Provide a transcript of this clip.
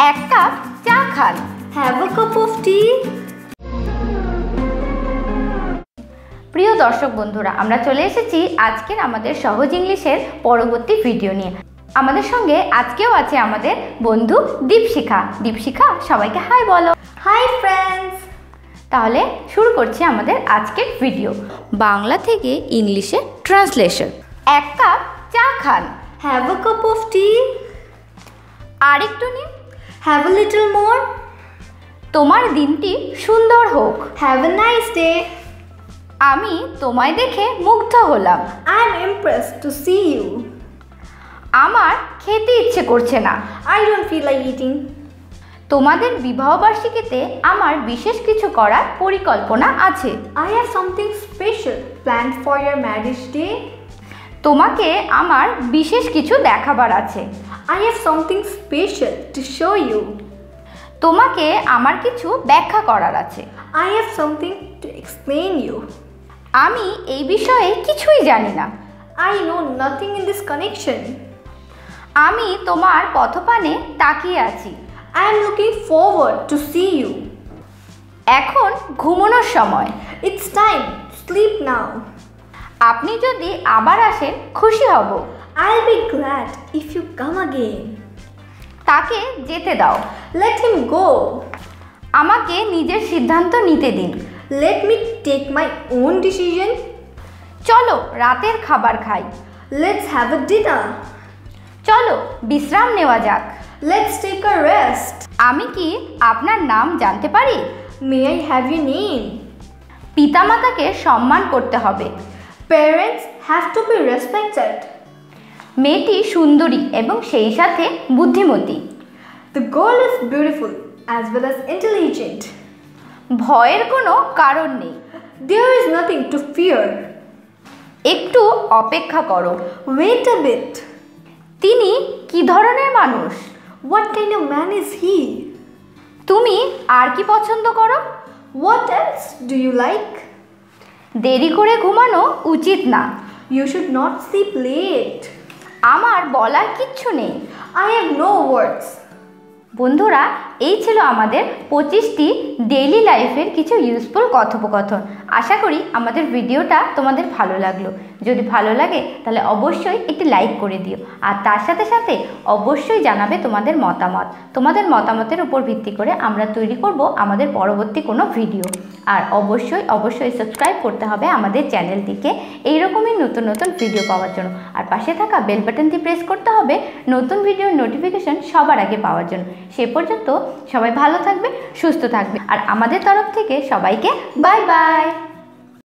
এক কাপ চা খান। Have a cup of tea. প্রিয় দর্শক বন্ধুরা, আমরা চলে এসেছি আজকের আমাদের সহজ ইংলিশের পরবর্তী ভিডিও নিয়ে। আমাদের সঙ্গে আজকেও আছে আমাদের বন্ধু দীপশিখা। দীপশিখা, সবাইকে হাই বলো। Hi friends. তাহলে শুরু করছি আমাদের আজকের ভিডিও। বাংলা থেকে ইংলিশে ট্রান্সলেশন। এক কাপ চা খান। Have a cup of tea. আর একটু নিন। Have a little more. তোমার দিনটি সুন্দর হোক। Have a nice day. আমি তোমায় দেখে মুগ্ধ হলাম। I'm impressed to see you. আমার খেতে ইচ্ছে করছে না। I don't feel like eating. তোমাদের বিবাহবার্ষিকীতে আমার বিশেষ কিছু করার পরিকল্পনা আছে। I have something special planned for your marriage day. তোমাকে আমার বিশেষ কিছু দেখাবার আছে। I have something special to show you. তোমাকে আমার কিছু ব্যাখ্যা করার আছে। I have something to explain you. আমি এই বিষয়ে কিছুই জানি না। I know nothing in this connection. আমি তোমার পথপানে তাকিয়ে আছি। I am looking forward to see you. এখন ঘুমানোর সময়। It's time to sleep now. আপনি যদি আবার আসেন খুশি হব। I'll be glad if you come again. তাকে যেতে দাও। Let him go. আমাকে নিজের সিদ্ধান্ত নিতে দিন। Let me take my own decision. চলো রাতের খাবার খাই। Let's have a dinner. চলো বিশ্রাম নেওয়া যাক। Let's take a rest. আমি কি আপনার নাম জানতে পারি? May I have your name? পিতামাতাকে সম্মান করতে হবে। Parents have to be respected. মেয়েটি সুন্দরী এবং সেই সাথে বুদ্ধিমতী। The girl is beautiful as well as intelligent. ভয়ের কোনো কারণ নেই। There is nothing to fear. একটু অপেক্ষা করো। Wait a bit. তিনি কি ধরনের মানুষ? What kind of man is he? তুমি আর কি পছন্দ করো? What else do you like? দেরি করে ঘুমানো উচিত না। You should not sleep late. আমার বলার কিচ্ছু নেই। I have no words. বন্ধুরা, এই ছিল আমাদের 25টি ডেইলি লাইফের কিছু ইউজফুল কথোপকথন। আশা করি আমাদের ভিডিওটা তোমাদের ভালো লাগলো। যদি ভালো লাগে তাহলে অবশ্যই একটি লাইক করে দিও, আর তার সাথে সাথে অবশ্যই জানাবে তোমাদের মতামত। তোমাদের মতামতের উপর ভিত্তি করে আমরা তৈরি করব আমাদের পরবর্তী কোনো ভিডিও। আর অবশ্যই সাবস্ক্রাইব করতে হবে আমাদের চ্যানেলটিকে এইরকমই নতুন নতুন ভিডিও পাওয়ার জন্য। আর পাশে থাকা বেল বাটনটি প্রেস করতে হবে নতুন ভিডিওর নোটিফিকেশন সবার আগে পাওয়ার জন্য। সে পর্যন্ত সবাই ভালো থাকবে, সুস্থ থাকবে, আর আমাদের তরফ থেকে সবাইকে বাই বাই।